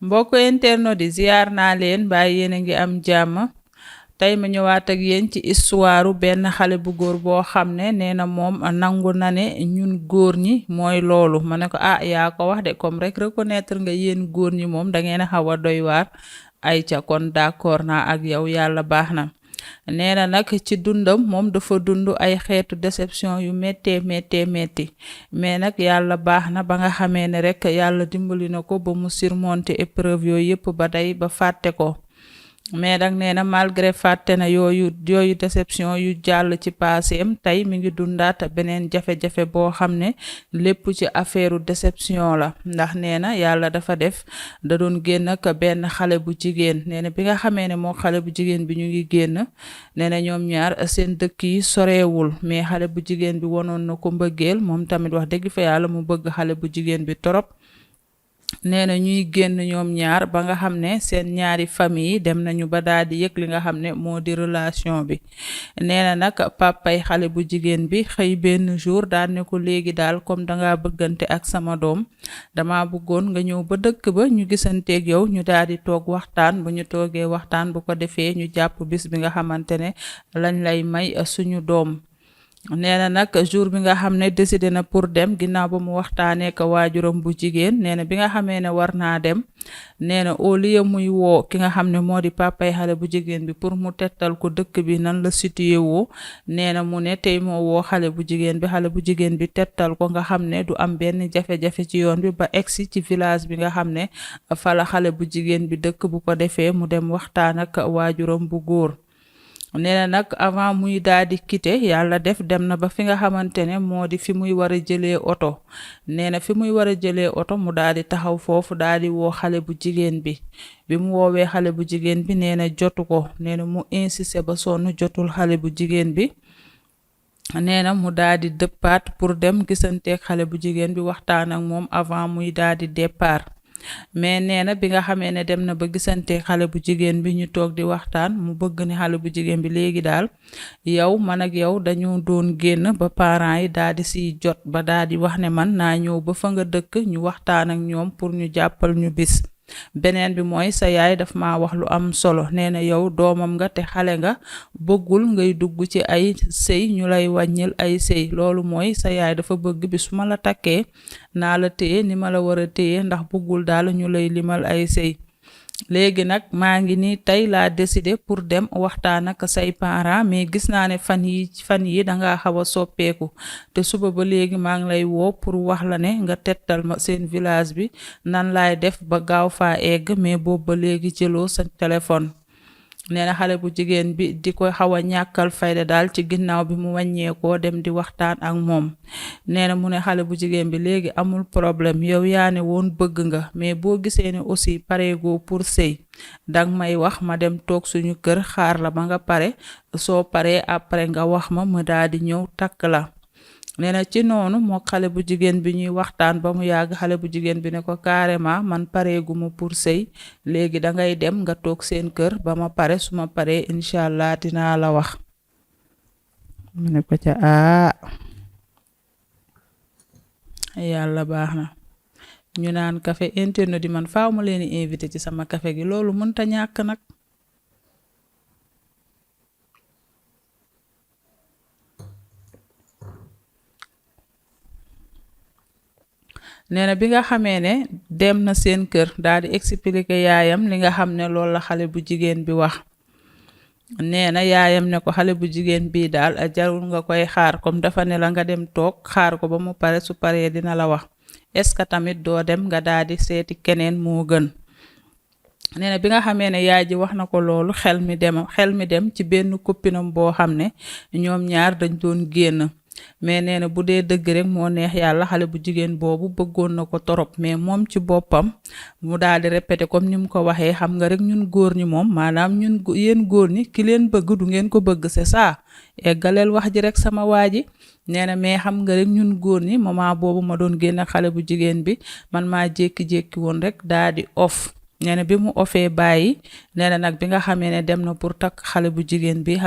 mbokk internet di ziar naa leen mbaa yéen a ngi am jàmm tey ma ñëwaat ak yéen ci histoire benn xale bu góor boo xam ne nee na moom nangu na ne ñun góor ñi mooy loolu ma ne ko yaa ko wax de comme rek reconnaître nga yéen góor ñi moom da ngeen a xaw a doy waar ay ca kon d'accord naa ak yow yàlla baax na. nee na nag ci dundam moom dafa dund ay xeetu déception yu méttee métti mais nag yàlla baax na ba nga xamee ne rek yàlla dimbali na ko ba mu surmonter épreuve yooyu yëpp ba tey ba fàtte ko mais nag nee na malgré fàtte na yooyu déception yu jàll ci paaseem tey mi ngi dundaat beneen jafe-jafe boo xam ne lépp ci affaire déception la ndax nee na yàlla dafa def da doon génn ak benn xale bu jigéen nee na bi nga xamee ne moo xale bu jigéen bi ñu ngi génn nee na ñoom ñaar seen dëkk yi soreewul mais xale bu jigéen bi wonoon na ko mbëggeel moom tamit wax dëgg fa yàlla mu bëgg xale bu jigéen bi torop nee na ñuy génn ñoom ñaar ba nga xam ne seen ñaari famille yi dem nañu ba daal di yëg li nga xam ne moo di relation bi nee na nag papay xale bu jigéen bi xëy benn jour daal ne ko léegi daal comme danga bëggante ak sama doom dama bëggoon nga ñëw ba dëkk ba ñu gisanteeg yow ñu daal di toog waxtaan bu ñu toogee waxtaan bu ko defee ñu jàpp bis bi nga xamante ne lañ lay may suñu doom nee na nag jour bi nga xam ne décidé na pour dem ginnaaw ba mu waxtaanee ko waajuram bu jigéen nee na bi nga xamee ne war naa dem nee na au lieu muy woo ki nga xam ne moo di papay xale bu jigéen bi pour mu tettal ko dëkk bi nan la situé woo nee na mu ne tey moo woo xale bu jigéen bi tettal ko nga xam ne du am benn jafe-jafe ci yoon bi ba egsi ci village bi nga xam ne fa la xale bu jigéen bi dëkk bu ko defee mu dem waxtaan ak waajuram bu góor nee na nag avant muy daal di quitter yàlla def dem na ba fi nga xamante ne moo di fi muy war a jëlee oto nee na fi muy war a jëlee oto mu daal di taxaw foofu daal di woo xale bu jigéen bi mu woowee xale bu jigéen bi nee na jotu ko nee na mu insisté ba sonn jotul xale bu jigéen bi nee na mu daal di dëppaat pour dem gisanteeg xale bu jigéen bi waxtaan ak moom avant muy daal di départ mais nee na bi nga xamee ne dem na ba gisante xale bu jigéen bi ñu toog di waxtaan mu bëgg ne xale bu jigéen bi léegi daal yow man ak yow dañu doon génn ba parents yi daal di siy jot ba daal di wax ne man naa ñëw ba fa nga dëkk ñu waxtaan ak ñoom pour ñu jàppal ñu bis beneen bi mooy sa yaay daf ma wax lu am solo nee na yow doomam nga te xale nga bëggul ngay dugg ci ay sëy ñu lay wàññil ay sëy loolu mooy sa yaay dafa bëgg bi su ma la takkee naa la téye ni ma la war a téye ndax bëggul daal ñu lay limal ay sëy léegi nag maa ngi ni tey laa décidé pour dem waxtaan ak say parents mais gis naa ne fan yi danga xaw a soppeeku te suba ba léegi maa ngi lay woo pour wax la ne nga tettal ma seen village bi nan laay def ba gaaw faa egg mais boobu ba léegi jëloo sa téléphone nee na xale bu jigéen bi di ko xaw a ñàkkal fayda daal ci ginnaaw bi mu wàññeekoo dem di waxtaan ak moom nee na mu ne xale bu jigéen bi léegi amul problème yow yaa ne woon bëgg nga mais boo gisee ne aussi pareegoo pour sëy dang may wax ma dem toog suñu kër xaar la ba nga pare soo paree après nga wax ma daal di ñëw takk la nee na ci noonu moo xale bu jigéen bi ñuy waxtaan ba mu yàgg xale bu jigéen bi ne ko carrément man pareeguma pour sëy léegi dangay dem nga toog seen kër ba ma pare su ma paree incha allah dinaa la wax mu ne ko ca yàlla baax na ñu naan café internet di man faaw ma leen invité ci sama café gi loolu mënta ñàkk nag nee na bi nga xamee ne dem na seen kër daal di expliquer yaayam li nga xam ne loolu la xale bu jigéen bi wax nee na yaayam ne ko xale bu jigéen bii daal jarul nga koy xaar comme dafa ne la nga dem toog xaar ko ba mu pare su paree dina la wax est-ce que tamit doo dem nga daal di seeti keneen moo gën nee na bi nga xamee ne yaay ji wax na ko loolu xel mi dem ci benn copinam boo xam ne ñoom ñaar dañ doon génn mais nee na bu dee dëgg rek moo neex yàlla xale bu jigéen boobu bëggoon na ko torop mais moom ci boppam mu daal di répété comme ni mu ko waxee xam nga rek ñun góor ñi moom maanaam yéen góor ñi ki leen bëgg du ngeen ko bëgg c'est ça eggaleel wax ji rek sama waa ji nee na mais xam nga rek ñun góor ñi moment boobu ma doon génn xale bu jigéen bi man maa jékki-jékki woon rek daal di off nee na bi mu ofee bàyyi nee na nag bi nga xamee ne dem na pour takk xale bu jigéen bi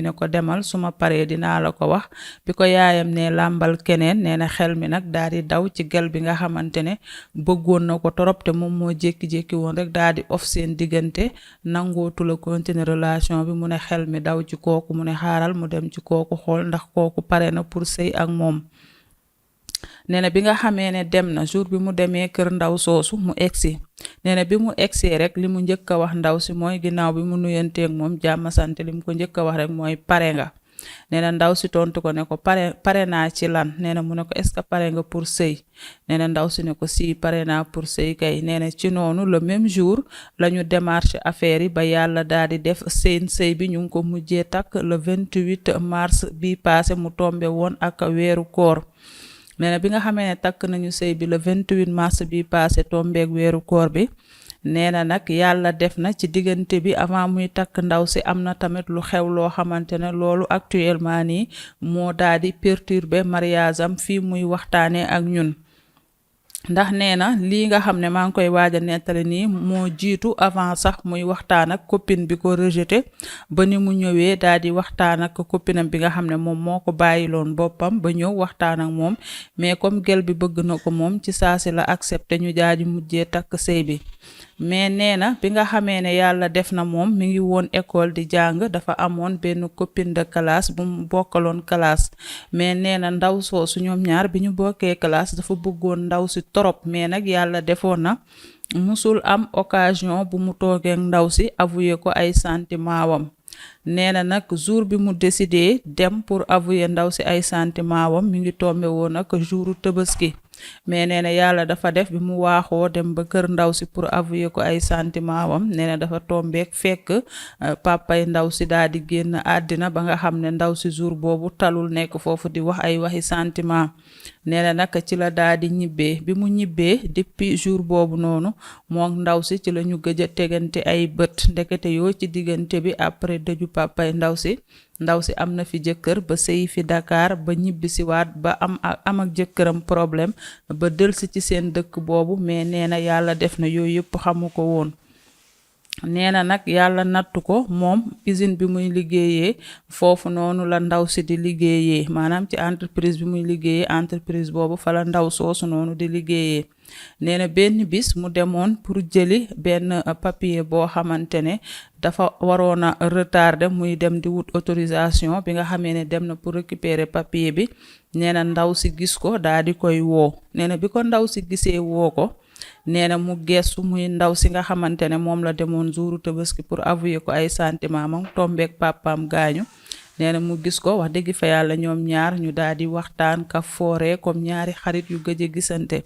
ne ko demal su ma paree dinaa la ko wax bi ko yaayam ne làmbal keneen nee na xel mi nag daal di daw ci gel bi nga xamante ne bëggoon na ko torop te moom moo jékki-jékki woon rek daal di off seen diggante nangootu la continuer relation bi mu ne xel mi daw ci kooku mu ne xaaral mu dem ci kooku xool ndax kooku pare na pour sëy ak moom. nee na bi nga xamee ne dem na jour bi mu demee kër ndaw soosu mu egsi nee na bi mu egsee rek li mu njëkk a wax ndaw si mooy ginnaaw bi mu nuyanteeg moom jàmm sant li mu ko njëkk a wax rek mooy pare nga. nee na ndaw si tontu ko ne ko pare naa ci lan nee na mu ne ko est-ce que pare nga pour sëy nee na ndaw si ne ko si pare naa pour sëy kay nee na ci noonu le même jour la ñu démarché affaire yi ba yàlla daal di def seen sëy bi ñu ngi ko mujjee takk le 28 mars bi passé mu tombe woon ak weeru koor. nee na bi nga xamee ne takk nañu sëy bi le 28 mars bi passé tombeeg weeru koor bi nee na nag yàlla def na ci diggante bi avant muy takk ndaw si am na tamit lu xew loo xamante ne loolu actuellement nii moo daal di perturber mariage am fii muy waxtaanee ak ñun. ndax nee na lii nga xam ne maa ngi koy waaj a nettali nii moo jiitu avant sax muy waxtaan ak copine bi ko rejeté ba ni mu ñëwee daal di waxtaan ak copinam bi nga xam ne moom moo ko bàyyiloon boppam ba ñëw waxtaan ak moom mais comme gel bi bëgg na ko moom ci saasi la accepté ñu jaaji mujjee takk sëy bi. mais nee na bi nga xamee ne yàlla def na moom mi ngi woon école di jàng dafa amoon benn copine de classe bu mu bokkaloon classe mais nee na ndaw soosu ñoom ñaar bi ñu bokkee classe dafa bëggoon ndaw si torop mais nag yàlla defoon na musul am occasion bu mu toogee ndaw si avouer ko ay sentiment wam. nee na nag jour bi mu décidé dem pour avouer ndaw si ay sentiment wam mi ngi tombe woon ak jouru Tabaski. mais nee na yàlla dafa def bi mu waaxoo dem ba kër ndaw si pour avouer ko ay sentiment wam nee na dafa tombeek fekk papay ndaw si daal di génn àddina ba nga xam ne ndaw si jour boobu talul nekk foofu di wax ay waxi sentiment. nee na nag ci la daal di ñibbee bi mu ñibbee depuis jour boobu noonu moom ndaw si ci la ñu gëj a tegante ay bët ndekete yoo ci diggante bi après dëju papay ndaw si am na fi jëkkër ba sëy fi Dakar ba ñibbisi waat ba am ak jëkkëram problème ba dëlsi ci seen dëkk boobu mais nee na yàlla def na yooyu yëpp xamu ko woon. nee na nag yàlla nattu ko moom usine bi muy liggéeyee foofu noonu la ndaw si di liggéeyee maanaam ci entreprise bi muy liggéeyee entreprise boobu fa la ndaw soosu noonu di liggéeyee. nee na benn bis mu demoon pour jëli benn papier boo xamante ne dafa waroon a retardé muy dem di wut autorisation bi nga xamee ne dem na pour récupérer papier bi nee na ndaw si gis ko daal di koy woo. nee na bi ko ndaw si gisee woo ko nee na mu gestu muy ndaw si nga xamante ne moom la demoon jouru Tabaski pour avouer ko ay sentiment moom tombeek papaam gaañu. nee na mu gis ko wax dëgg fa yàlla ñoom ñaar ñu daal di waxtaan ka foore comme ñaari xarit yu gëj a gisante.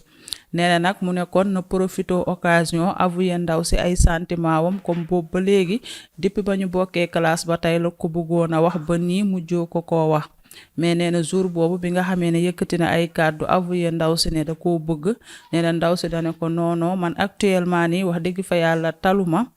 nee na nag mu ne kon na profité occasion avouer ndaw si ay sentiment wam comme boobu ba léegi depuis ba ñu bokkee classe ba tey la ko bëggoon a wax ba nii mujjoo ko koo wax. mais nee na jour boobu bi nga xamee ne yëkkati na ay kàddu avouer ndaw si ne da koo bëgg nee na ndaw si dane ko non man actuellement nii wax dëgg fa yàlla taluma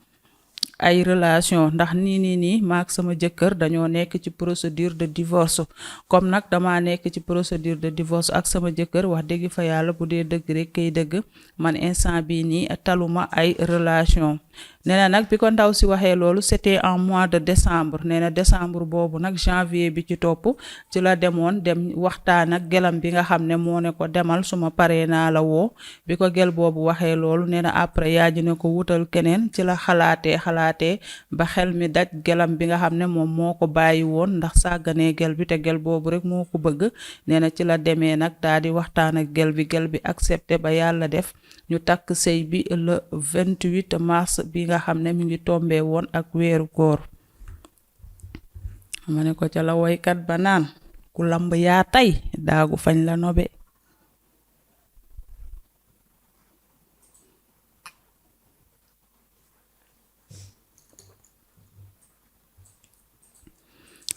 ay relation ndax nii maak sama jëkkër dañoo nekk ci procédure de divorce comme nag dama nekk ci procédure de divorce ak sama jëkkër wax dëgg fa yàlla bu dee dëgg rek kay dëgg man instant bii nii taluma ay relation. nee na nag bi ko ndaw si waxee loolu c'était en mois de décembre nee na décembre boobu nag janvier bi ci topp ci la dem waxtaan ak gelam bi nga xam ne moo ne ko demal suma paree naa la woo bi ko gel boobu waxee loolu nee na après yaa ji ne ko wutal keneen ci la xalaatee ba xel mi daj gelam bi nga xam ne moom moo ko bàyyi woon ndax sàgganee gel bi te gel boobu rek moo ko bëgg. nee na ci la demee nag daal di waxtaan ak gel bi accepté ba yàlla def ñu takk sëy bi le 28 mars bi nga xam ne mi ngi tombé woon ak weeru koor. ma ne ko ca la woykat ba naan ku lamb yaa tay daagu fañ la nobe.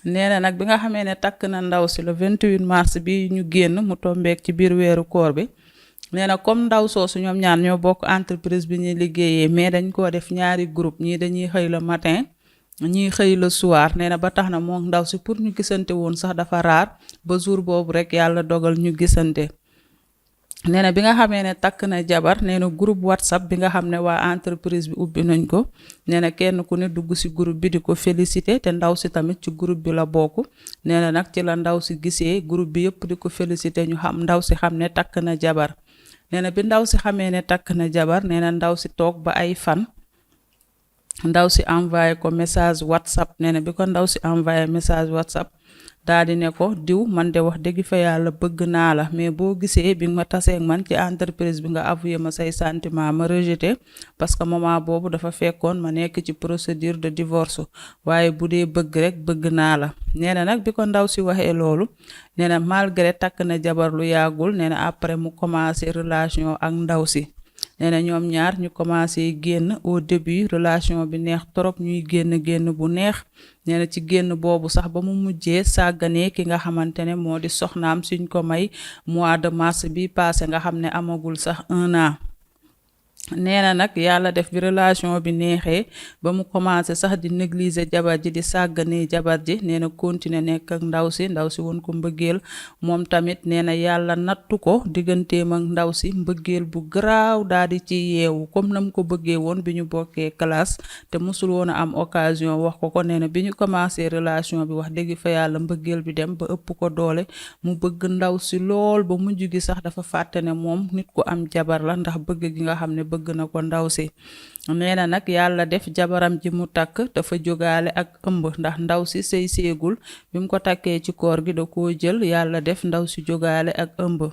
nee na nag bi nga xamee ne takk na ndaw si le 28 mars bi ñu génn mu tombeek ci biir weeru koor bi. nee na comme ndaw soosu ñoom ñaar ñoo bokk entreprise bi ñuy liggéeyee mais dañ koo def ñaari groupe ñii dañuy xëy le matin ñii xëy le soir nee na ba tax na moom ndaw si pour ñu gisante woon sax dafa raar ba jour boobu rek yàlla dogal ñu gisante. nee na bi nga xamee ne takk na jabar nee na groupe WhatsApp bi nga xam ne waa entreprise bi ubbi nañ ko nee na kenn ku ne dugg ci groupe bi di ko félicité te ndaw si tamit ci groupe bi la bokk nee na nag ci la ndaw si gisee groupe bi yëpp di ko félicité ñu xam ndaw si xam ne takk na jabar nee na bi ndaw si xamee ne takk na jabar nee na ndaw si toog ba ay fan ndaw si envoyé ko message WhatsApp nee na bi ko ndaw si envoyé message WhatsApp daal di ne ko diw man de wax dëgg fa yàlla bëgg naa la mais boo gisee bi ma taseeg man ci entreprise bi nga avoué ma say sentiment ma rejeté parce que moment boobu dafa fekkoon ma nekk ci procédure de divorce waaye bu dee bëgg rek bëgg naa la nee na nag bi ko ndaw si waxee loolu nee na malgré takk na jabar lu yàggul nee na après mu commencé relation ak ndaw si nee na ñoom ñaar ñu commencé génn au début relation bi neex trop ñuy génn bu neex nee na ci génn boobu sax ba mu mujjee sàgganee ki nga xamante ne moo di soxnaam suñ ko may mois de mars bi passé nga xam ne amagul sax 1 an nee na nag yàlla def bi relation bi neexee ba mu commencé sax di négliger jabar ji di sàgganee jabar ji nee na continuer nekk ak ndaw si woon ko mbëggeel moom tamit nee na yàlla nattu ko digganteem ak ndaw si mbëggeel bu garaaw daal di ci yeewu comme na mu ko bëggee woon bi ñu bokkee classe te mosul woon a am occasion wax ko nee na bi ñu commencé relation bi wax dëgg fa yàlla mbëggeel bi dem ba ëpp ko doole mu bëgg ndaw si lool ba mujj gi sax dafa fàtte ne moom nit ku am jabar la ndax bëgg gi nga xam ne bëgg na ko ndaw si nee na nag yàlla def jabaram ji mu takk dafa jógaale ak ëmb ndax ndaw si sëy séegul bi mu ko takkee ci koor gi da koo jël yàlla def ndaw si jógaale ak ëmb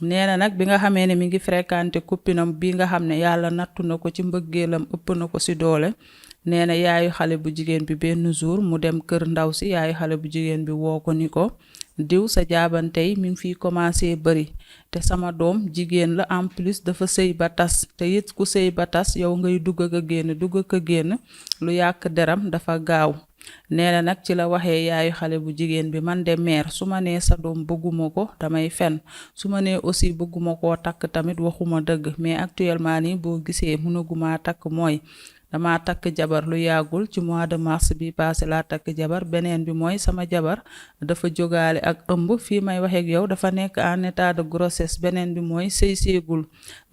nee na nag bi nga xamee ne mi ngi fréquenté copinam bi nga xam ne yàlla nattu na ko ci mbëggeelam ëpp na ko si doole nee na yaayu xale bu jigéen bi benn jour mu dem kër ndaw si yaayu xale bu jigéen bi woo ko ni ko diw sa jaabantey mi ngi fiy commencé bëri te sama doom jigéen la en plus dafa sëy ba tas te it ku sëy ba tas yow ngay dugg ak a génn lu yàq deram dafa gaaw nee na nag ci la waxee yaayu xale bu jigéen bi man de mère su ma nee sa doom bëgguma ko damay fen su ma nee aussi bëgguma koo takk tamit waxuma dëgg mais actuellement nii boo gisee mënaguma takk mooy dama takk jabar lu yàggul ci mois de mars bi passé laa takk jabar beneen bi mooy sama jabar dafa jógaale ak ëmb fii may waxeek yow dafa nekk en état de grossesse beneen bi mooy sëy séegul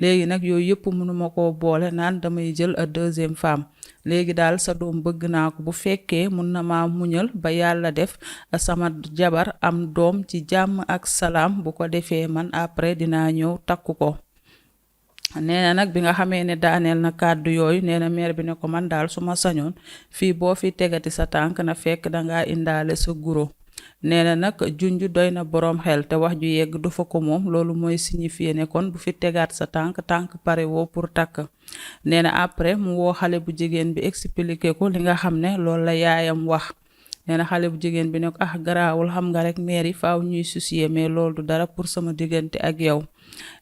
léegi nag yooyu yëpp mënuma koo boole naan damay jël a deuxième femme léegi daal sa doom bëgg naa ko bu fekkee mun na maa muñal ba yàlla def sama jabar am doom ci jàmm ak salaam bu ko defee man après dinaa ñëw takku ko nee na nag bi nga xamee ne daaneel na kàddu yooyu nee na mère bi ne ko man daal su ma sañoon fii boo fi tegati sa tànk na fekk dangaa indaale sa guro nee na nag junj doy na boroom xel te wax ju yegg du fa ko moom loolu mooy signifier ne kon bu fi tegaat sa tànk pare woo pour takk nee na après mu woo xale bu jigéen bi expliqué ko li nga xam ne loolu la yaayam wax nee na xale bu jigéen bi ne ko garaawul xam nga rek mère yi faaw ñuy soucier mais loolu du dara pour sama diggante ak yow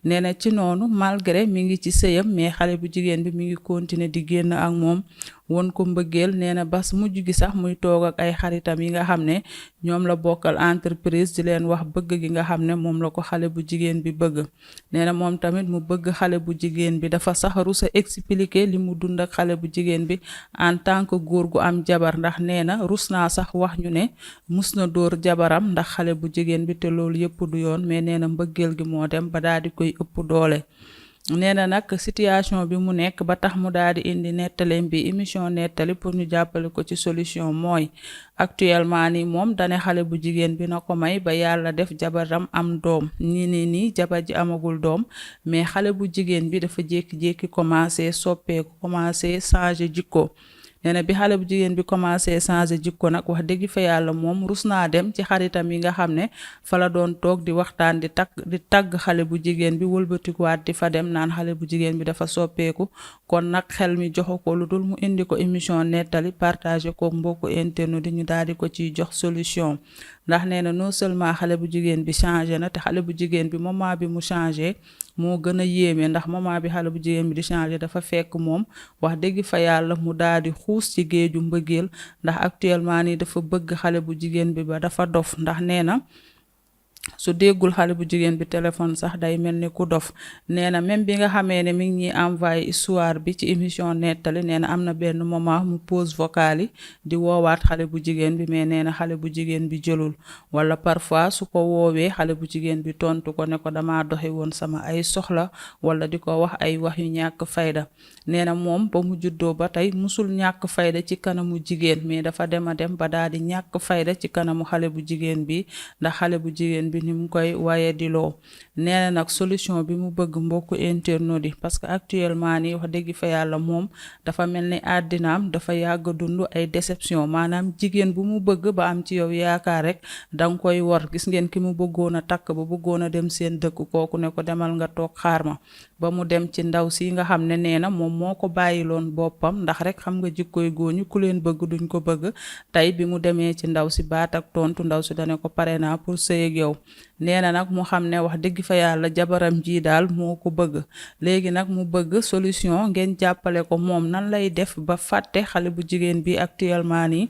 nee na ci noonu malgré mi ngi ci sëyam mais xale bu jigéen bi mi ngi continuer di génn ak moom won ko mbëggeel nee na bas mujj gi sax muy toog ak ay xaritam yi nga xam ne ñoom la bokkal entreprise di leen wax bëgg gi nga xam ne moom la ko xale bu jigéen bi bëgg nee na moom tamit mu bëgg xale bu jigéen bi dafa sax rusa expliquer li mu dund ak xale bu jigéen bi en tant que góor gu am jabar ndax nee na rus naa sax wax ñu ne mus na dóor jabaram ndax xale bu jigéen bi te loolu yëpp du yoon mais nee na mbëggeel gi moo dem ba daal di koy ëpp doole nee na nag situation bi mu nekk ba tax mu daal di indi nettaleem bi émission nettali pour ñu jàppale ko ci solution mooy actuellement ni moom dane xale bu jigéen bi na ko may ba yàlla def jabaram am doom nii jabar ji amagul doom mais xale bu jigéen bi dafa jékki-jékki commencé soppeeku commencé changer jikko nee na bi xale bu jigéen bi commencé changer jikko nag wax dëgg fa yàlla moom rus naa dem ci xaritam yi nga xam ne fa la doon toog di waxtaan di tagg xale bu jigéen bi wëlbatikuwaat di fa dem naan xale bu jigéen bi dafa soppeeku kon nag xel mi joxu ko lu dul mu indi ko émission nettali partagé ko mbokku internet di ñu daal di ko ciy jox solution ndax nee na non seulement xale bu jigéen bi changé na te xale bu jigéen bi moment bi mu changé moo gën a yéeme ndax moment bi xale bu jigéen bi di changé dafa fekk moom wax dëgg fa yàlla mu daal di xuus ci géeju mbëggeel ndax actuellement nii dafa bëgg xale bu jigéen bi ba dafa dof ndax nee na su déggul xale bu jigéen bi téléphone sax day mel ni ku dof. nee na même bi nga xamee ne mi ngi ñuy envoyé histoire bi ci émission nettali nee na am na benn moment mu pause vocale yi di woowaat xale bu jigéen bi mais nee na xale bu jigéen bi jëlul. wala parfois su ko woowee xale bu jigéen bi tontu ko ne ko dama doxi woon sama ay soxla wala di ko wax ay wax yu ñàkk fayda. nee na moom ba mu juddoo ba tey musul ñàkk fayda ci kanamu jigéen mais dafa dem a dem ba daal di ñàkk fayda ci kanamu xale bu jigéen bi ndax xale bu jigéen bi ni mu koy waye di loo. nee na nag solution bi mu bëgg mbokku internautes yi parce que actuellement nii wax dëgg fa yàlla moom dafa mel ni àddinaam dafa yàgg dund ay déception maanaam jigéen bu mu bëgg ba am ci yow yaakaar rek danga koy wor. gis ngeen ki mu bëggoon a takk ba bëggoon a dem seen dëkk kooku ne ko demal nga toog xaar ma ba mu dem ci ndaw si nga xam ne nee na moom moo ko bàyyiloon boppam ndax rek xam nga jikkoy góoñu ku leen bëgg duñ ko bëgg. tey bi mu demee ci ndaw si baat ak tontu ndaw si dane ko pare naa pour sëy ak yow. nee na nag mu xam ne wax dëgg fa yàlla jabaram ji daal moo ko bëgg. léegi nag mu bëgg solution ngeen jàppale ko moom nan lay def ba fàtte xale bu jigéen bi actuellement nii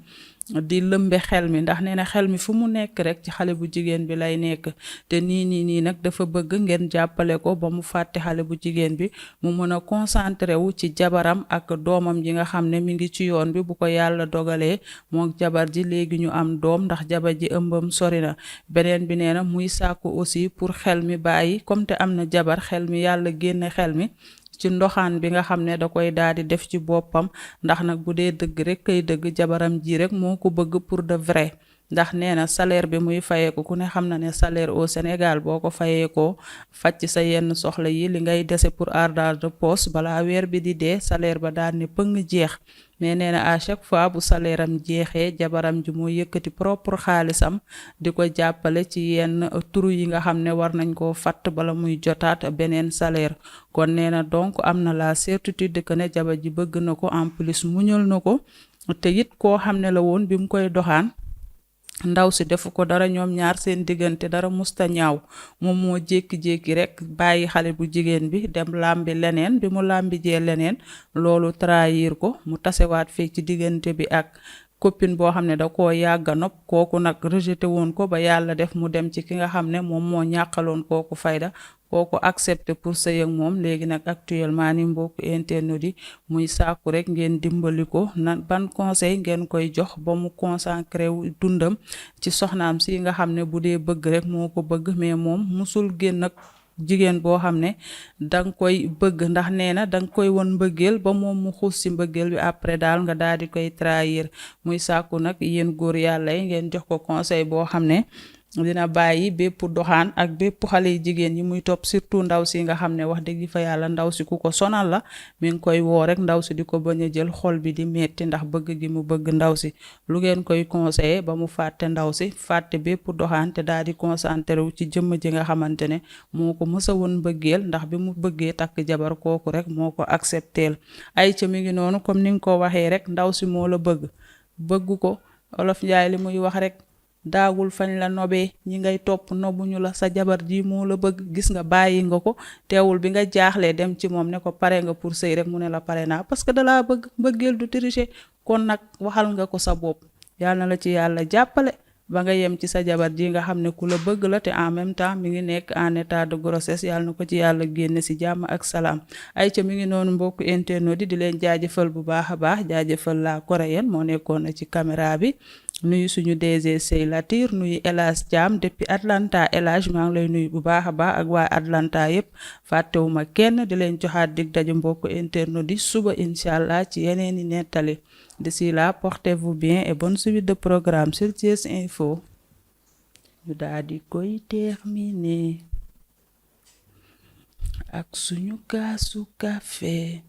di lëmbe xel mi ndax nee na xel mi fu mu nekk rek ci xale bu jigéen bi lay nekk. te nii nag dafa bëgg ngeen jàppale ko ba mu fàtte xale bu jigéen bi mu mën a concentré wu ci jabaram ak doomam ji nga xam ne mi ngi ci yoon bi bu ko yàlla dogalee mook jabar ji léegi ñu am doom ndax jabar ji ëmbam sori na. beneen bi nee na muy sàkku aussi pour xel mi bàyyi comme te am na jabar xel mi yàlla génne xel mi ci ndoxaan bi nga xam ne da koy daal di def ci boppam ndax nag bu dee dëgg rek kay dëgg jabaram ji rek moo ko bëgg pour de vrai. ndax nee na salaire bi muy fayeeku ku ne xam na ne salaire au Sénégal boo ko fayeekoo faj sa yenn soxla yi li ngay dese pour argent de poche balaa weer bi di dee salaire ba daal ni pëng jeex. mais nee na à chaque fois bu salaire am jeexee jabaram ji moo yëkkati propre xaalisam di ko jàppale ci yenn turu yi nga xam ne war nañ koo fatt bala muy jotaat beneen salaire. kon nee na donc am na la certitude que ne jabar ji bëgg na ko en plus muñal na ko te it koo xam ne la woon bi mu koy doxaan ndaw si defu ko dara ñoom ñaar seen diggante dara musta ñaaw moom moo jékki-jékki rek bàyyi xale bu jigéen bi dem làmbi leneen bi mu làmbi jee leneen loolu trahir ko mu tasewaat fii ci diggante bi ak copine boo xam ne da koo yàgga nopp kooku nag rejeté woon ko ba yàlla def mu dem ci ki nga xam ne moom moo ñàkkaloon kooku fayda kooku accepté pour sëy ak moom. léegi nag actuellement ni mbokk internet yi muy sàkku rek ngeen dimbali ko nan ban conseil ngeen koy jox ba mu consacré wu dundam ci soxnaam si nga xam ne bu dee bëgg rek moo ko bëgg mais moom musul génn ak jigéen boo xam ne danga koy bëgg ndax nee na danga koy won mbëggeel ba moom mu xuus ci mbëggeel bi après daal nga daal di koy trahir. muy sàkku nag yéen góor yàlla yi ngeen jox ko conseil boo xam ne dina bàyyi bépp doxaan ak bépp xale yi jigéen yi muy topp surtout ndaw si nga xam ne wax dëgg fa yàlla ndaw si ku ko sonal la mi ngi koy woo rek ndaw si di ko bañ a jël xol bi di metti ndax bëgg gi mu bëgg ndaw si. lu ngeen koy conseiller ba mu fàtte ndaw si fàtte bépp doxaan te daal di concentré wu ci jëmm ji nga xamante ne moo ko mësa woon mbëggeel ndax bi mu bëggee takk jabar kooku rek moo ko accepteel. ay ca mi ngi noonu comme ni nga ko waxee rek ndaw si moo la bëgg ko Olof Njaay li muy wax rek daagul fañ la nobee ñi ngay topp nobuñu la sa jabar ji moo la bëgg. gis nga bàyyi nga ko teewul bi nga jaaxlee dem ci moom ne ko pare nga pour sëy rek mu ne la pare naa parce que dalaa bëgg mbëggeel du tricher. kon nag waxal nga ko sa bopp yàlla na la ci yàlla jàppale ba nga yem ci sa jabar ji nga xam ne ku la bëgg la te en même temps mi ngi nekk en état de grossesse yàlla na ko ci yàlla génne ci jàmm ak salaam. ay ca mi ngi noonu mbokku internautes di leen jaajëfal bu baax a baax jaajëfal la coréenne moo nekkoon na ci caméra bi. nuyu suñu DG Sey Latir nuyu El Hadj Thiam depuis Atlanta El Hadj maa ngi lay nuyu bu baax a baax ak waa Atlanta yëpp fàttewuma kenn di leen joxaat dig daje mbokku internet di suba incha allah ci yeneen i nettali. D'ici là portez-vous bien et bonne suite de programme sur Thiès Info. ñu daal di koy terminer ak suñu kaasu café.